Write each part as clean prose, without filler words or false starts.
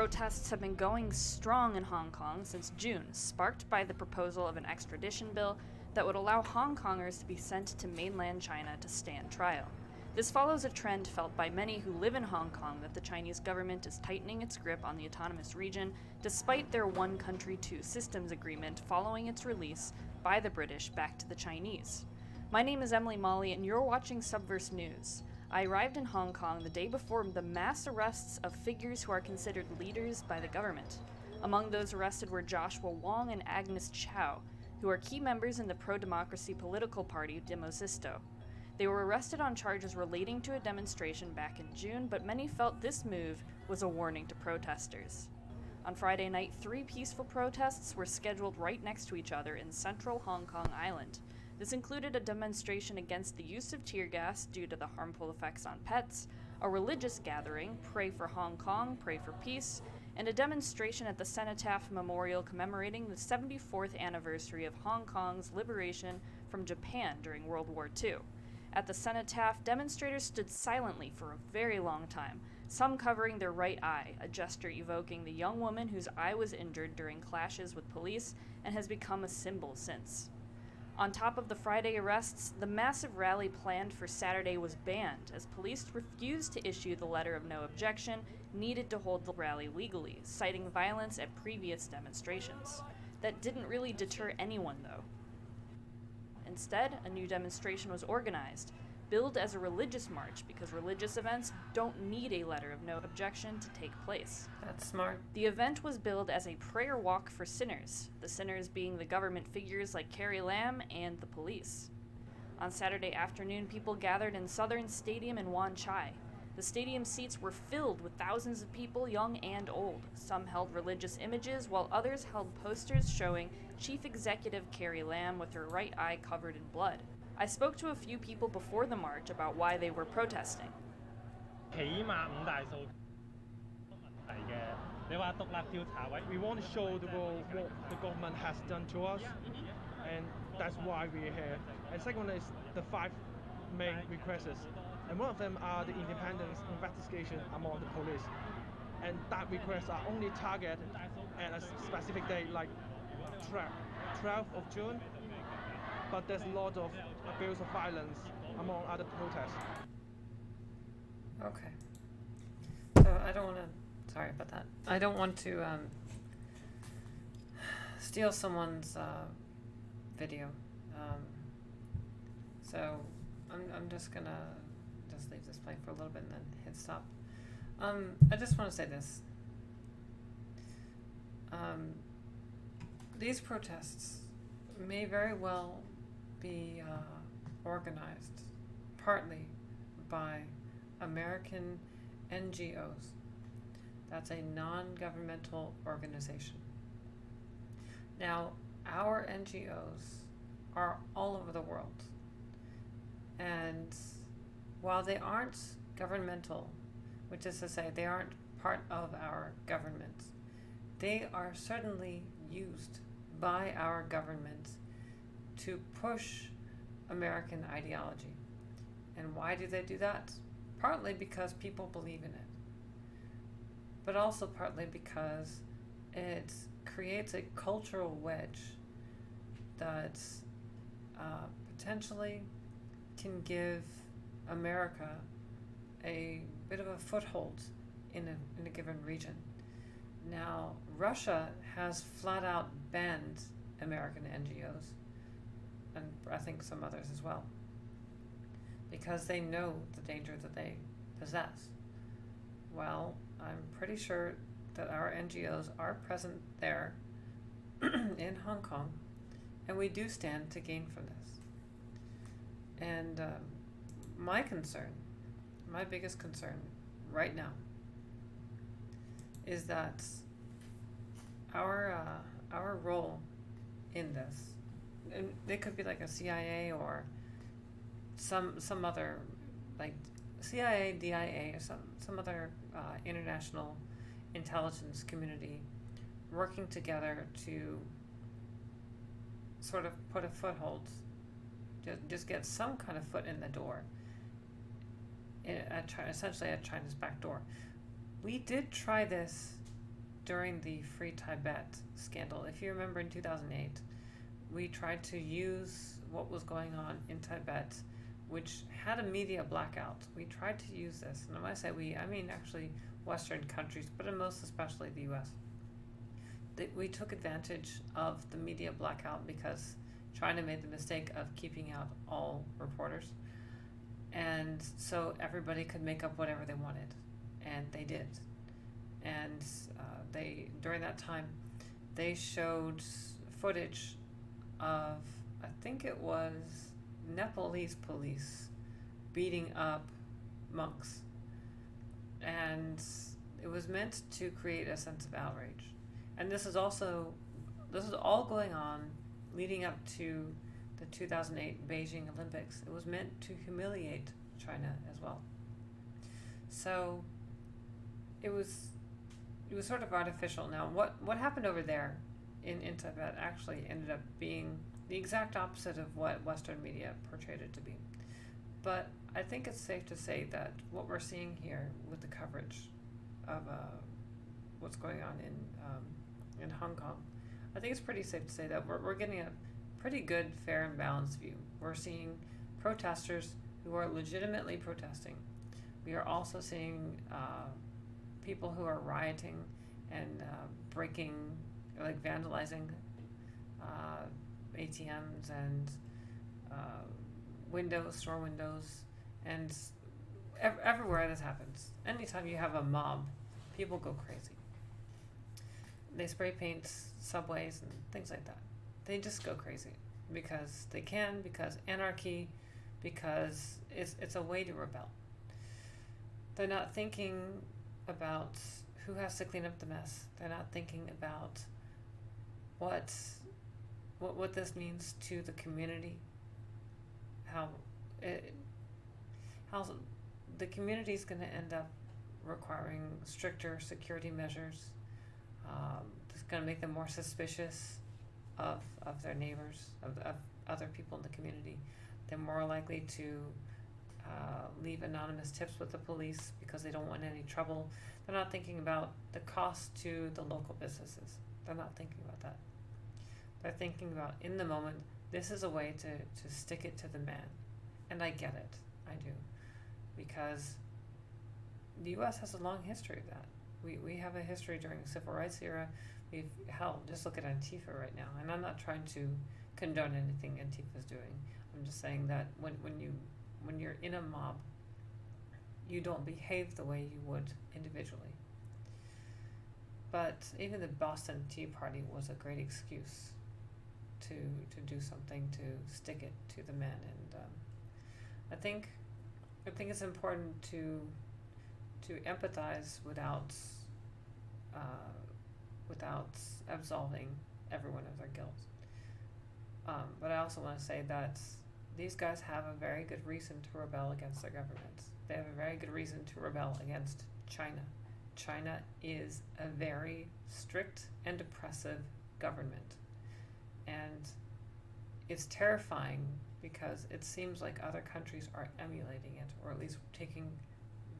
Protests have been going strong in Hong Kong since June, sparked by the proposal of an extradition bill that would allow Hong Kongers to be sent to mainland China to stand trial. This follows a trend felt by many who live in Hong Kong that the Chinese government is tightening its grip on the autonomous region despite their one country, two systems agreement following its release by the British back to the Chinese. My name is Emily Molly and you're watching Subverse News. I arrived in Hong Kong the day before the mass arrests of figures who are considered leaders by the government. Among those arrested were Joshua Wong and Agnes Chow, who are key members in the pro-democracy political party Demosisto. They were arrested on charges relating to a demonstration back in June, but many felt this move was a warning to protesters. On Friday night, 3 peaceful protests were scheduled right next to each other in central Hong Kong Island. This included a demonstration against the use of tear gas due to the harmful effects on pets, a religious gathering, Pray for Hong Kong, Pray for Peace, and a demonstration at the Cenotaph Memorial commemorating the 74th anniversary of Hong Kong's liberation from Japan during World War II. At the Cenotaph, demonstrators stood silently for a very long time, some covering their right eye, a gesture evoking the young woman whose eye was injured during clashes with police and has become a symbol since. On top of the Friday arrests, the massive rally planned for Saturday was banned as police refused to issue the letter of no objection needed to hold the rally legally, citing violence at previous demonstrations. That didn't really deter anyone, though. Instead, a new demonstration was organized, billed as a religious march because religious events don't need a letter of no objection to take place. That's smart. The event was billed as a prayer walk for sinners, the sinners being the government figures like Carrie Lam and the police. On Saturday afternoon, people gathered in Southern Stadium in Wan Chai. The stadium seats were filled with thousands of people, young and old. Some held religious images, while others held posters showing Chief Executive Carrie Lam with her right eye covered in blood. I spoke to a few people before the march about why they were protesting. We want to show the world what the government has done to us, and that's why we're here. And second one is the 5 main requests, and one of them are the independence investigation among the police. And that requests are only targeted at a specific date, like 12th of June. But there's a lot of abuse of violence among other protests. Okay. So I don't want to, sorry about that. I don't want to steal someone's video. So I'm just going to just leave this play for a little bit and then hit stop. I just want to say this. These protests may very well be organized partly by American NGOs. That's a non-governmental organization. Now, our NGOs are all over the world. And while they aren't governmental, which is to say they aren't part of our government, they are certainly used by our government to push American ideology. And why do they do that? Partly because people believe in it, but also partly because it creates a cultural wedge that potentially can give America a bit of a foothold in a given region. Now, Russia has flat out banned American NGOs, and I think some others as well, because they know the danger that they possess. Well, I'm pretty sure that our NGOs are present there in Hong Kong, and we do stand to gain from this. And my biggest concern right now is that our role in this, and it could be like a CIA or some other, like CIA, DIA, or some other international intelligence community working together to sort of put a foothold, just get some kind of foot in the door, essentially at China's back door. We did try this during the Free Tibet scandal. If you remember in 2008, we tried to use what was going on in Tibet, which had a media blackout. We tried to use this, and when I say we, I mean actually Western countries, but in most especially the US. We took advantage of the media blackout because China made the mistake of keeping out all reporters. And so everybody could make up whatever they wanted, and they did. And during that time, they showed footage of, I think it was Nepalese police beating up monks. And it was meant to create a sense of outrage. And this is all going on leading up to the 2008 Beijing Olympics. It was meant to humiliate China as well. So it was sort of artificial. Now, what happened over there in Tibet actually ended up being the exact opposite of what Western media portrayed it to be. But I think it's safe to say that what we're seeing here with the coverage of what's going on in Hong Kong, I think it's pretty safe to say that we're getting a pretty good, fair, and balanced view. We're seeing protesters who are legitimately protesting. We are also seeing people who are rioting and breaking, like vandalizing ATMs and store windows, and everywhere this happens. Anytime you have a mob, people go crazy. They spray paint subways and things like that. They just go crazy because they can, because anarchy, because it's a way to rebel. They're not thinking about who has to clean up the mess. They're not thinking about what this means to the community, how the community is going to end up requiring stricter security measures. It's going to make them more suspicious of their neighbors, of other people in the community. They're more likely to leave anonymous tips with the police because they don't want any trouble. They're not thinking about the cost to the local businesses. They're not thinking about that. They're thinking about, in the moment, this is a way to stick it to the man. And I get it. I do. Because the U.S. has a long history of that. We have a history during the Civil Rights era. Just look at Antifa right now. And I'm not trying to condone anything Antifa's doing. I'm just saying that when you're in a mob, you don't behave the way you would individually. But even the Boston Tea Party was a great excuse to do something, to stick it to the man. And I think it's important to empathize without absolving everyone of their guilt. But I also want to say that these guys have a very good reason to rebel against their governments. They have a very good reason to rebel against China. China is a very strict and oppressive government. And it's terrifying because it seems like other countries are emulating it, or at least taking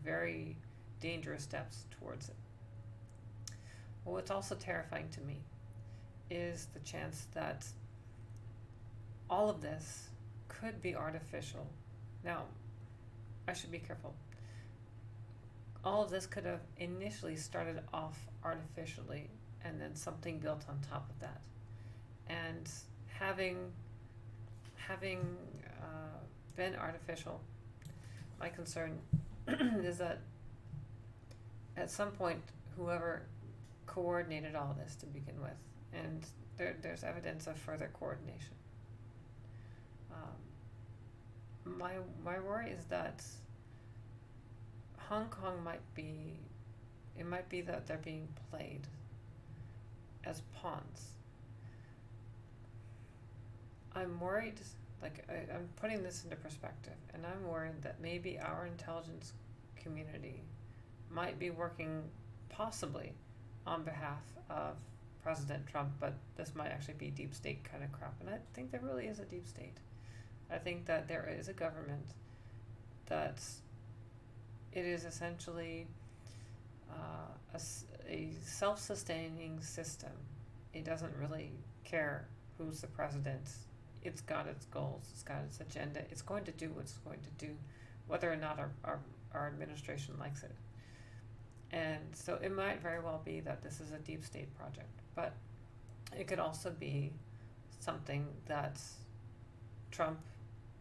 very dangerous steps towards it. Well, what's also terrifying to me is the chance that all of this could be artificial. Now, I should be careful. All of this could have initially started off artificially and then something built on top of that. And having been artificial, my concern is that at some point, whoever coordinated all this to begin with, and there's evidence of further coordination. My worry is that Hong Kong might be that they're being played as pawns. I'm worried, I'm putting this into perspective, and I'm worried that maybe our intelligence community might be working possibly on behalf of President Trump, but this might actually be deep state kind of crap. And I think there really is a deep state. I think that there is a government that it is essentially a self-sustaining system. It doesn't really care who's the president. It's got its goals, it's got its agenda, it's going to do what it's going to do, whether or not our administration likes it. And so it might very well be that this is a deep state project, but it could also be something that Trump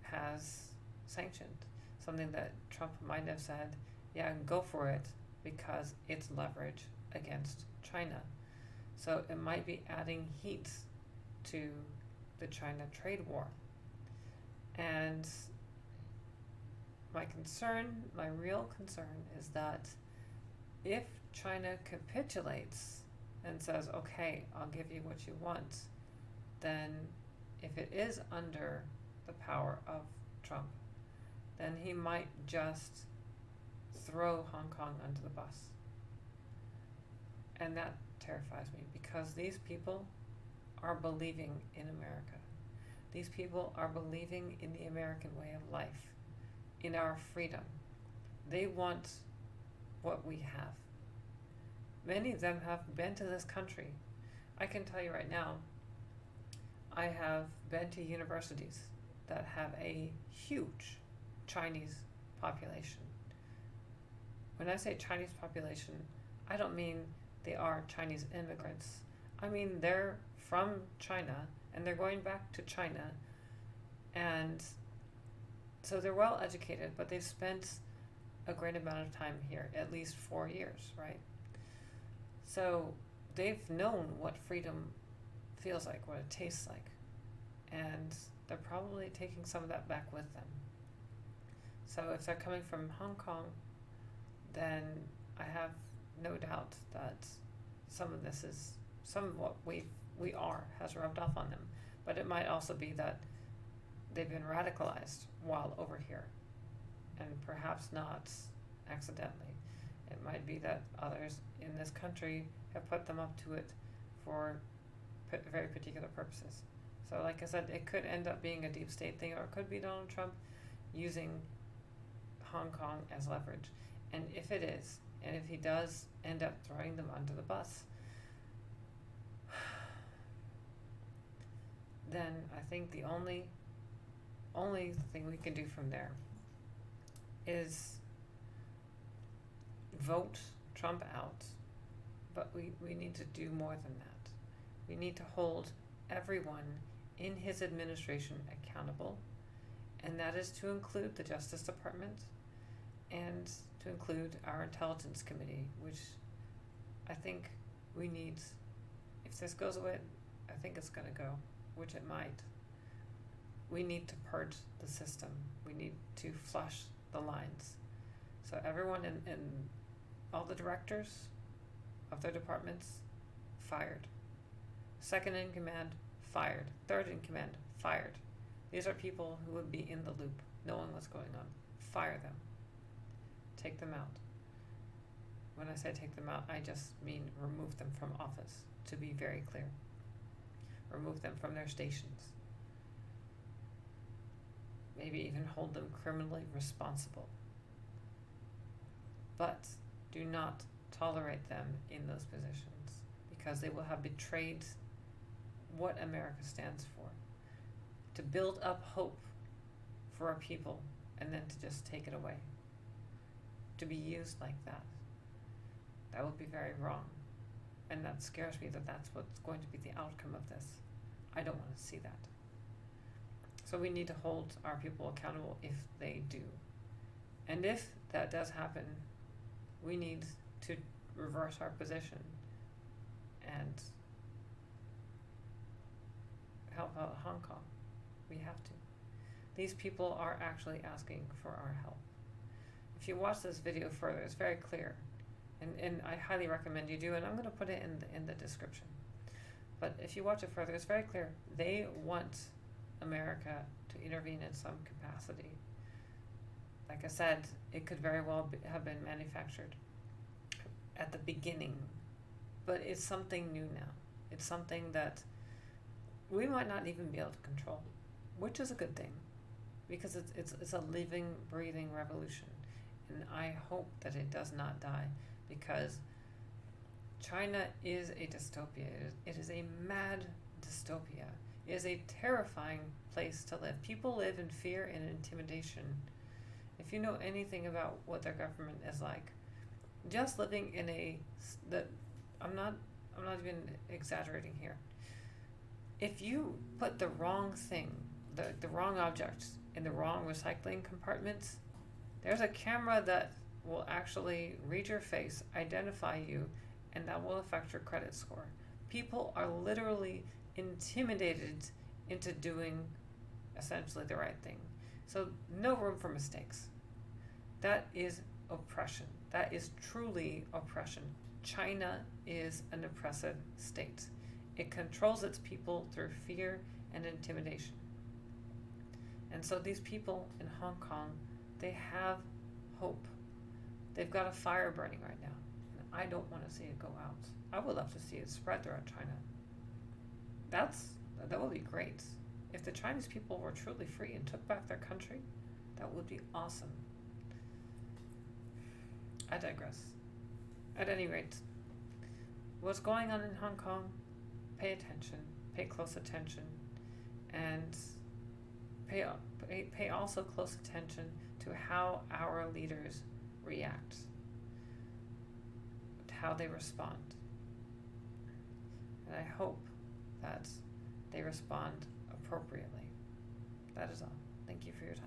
has sanctioned, something that Trump might have said, yeah, go for it, because it's leverage against China. So it might be adding heat to the China trade war. And my real concern is that if China capitulates and says, okay, I'll give you what you want, then if it is under the power of Trump, then he might just throw Hong Kong under the bus. And that terrifies me, because these people are believing in America. These people are believing in the American way of life, in our freedom. They want what we have. Many of them have been to this country. I can tell you right now, I have been to universities that have a huge Chinese population. When I say Chinese population, I don't mean they are Chinese immigrants. I mean they're from China and they're going back to China, and so they're well educated, but they've spent a great amount of time here, at least 4 years, right? So they've known what freedom feels like, what it tastes like, and they're probably taking some of that back with them. So if they're coming from Hong Kong, then I have no doubt that some of what we are has rubbed off on them. But it might also be that they've been radicalized while over here, and perhaps not accidentally. It might be that others in this country have put them up to it for very particular purposes. So like I said, it could end up being a deep state thing, or it could be Donald Trump using Hong Kong as leverage. And if it is, and if he does end up throwing them under the bus, then I think the only thing we can do from there is vote Trump out. But we need to do more than that. We need to hold everyone in his administration accountable, and that is to include the Justice Department and to include our Intelligence Committee, which I think we need. If this goes away, I think it's going to go, which it might. We need to purge the system. We need to flush the lines. So everyone in all the directors of their departments, fired. Second in command, fired. Third in command, fired. These are people who would be in the loop, knowing what's going on. Fire them. Take them out. When I say take them out, I just mean remove them from office, to be very clear. Remove them from their stations. Maybe even hold them criminally responsible. But do not tolerate them in those positions, because they will have betrayed what America stands for. To build up hope for our people and then to just take it away. To be used like that. That would be very wrong. And that scares me that that's what's going to be the outcome of this. I don't want to see that. So we need to hold our people accountable if they do. And if that does happen, we need to reverse our position and help out Hong Kong. We have to. These people are actually asking for our help. If you watch this video further, it's very clear. And I highly recommend you do, and I'm going to put it in the description. But if you watch it further, it's very clear. They want America to intervene in some capacity. Like I said, it could very well have been manufactured at the beginning, but it's something new now. It's something that we might not even be able to control, which is a good thing, because it's a living, breathing revolution, and I hope that it does not die, because China is a dystopia. It is a mad dystopia. It is a terrifying place to live. People live in fear and intimidation. If you know anything about what their government is like, just living in I'm not even exaggerating here. If you put the wrong thing, the wrong objects in the wrong recycling compartments, there's a camera that will actually read your face, identify you, and that will affect your credit score. People are literally intimidated into doing essentially the right thing. So no room for mistakes. That is oppression. That is truly oppression. China is an oppressive state. It controls its people through fear and intimidation. And so these people in Hong Kong, they have hope. They've got a fire burning right now. And I don't want to see it go out. I would love to see it spread throughout China. That would be great. If the Chinese people were truly free and took back their country, that would be awesome. I digress. At any rate, what's going on in Hong Kong, pay attention, pay close attention, and pay also close attention to how our leaders react, how they respond. And I hope that they respond appropriately. That is all. Thank you for your time.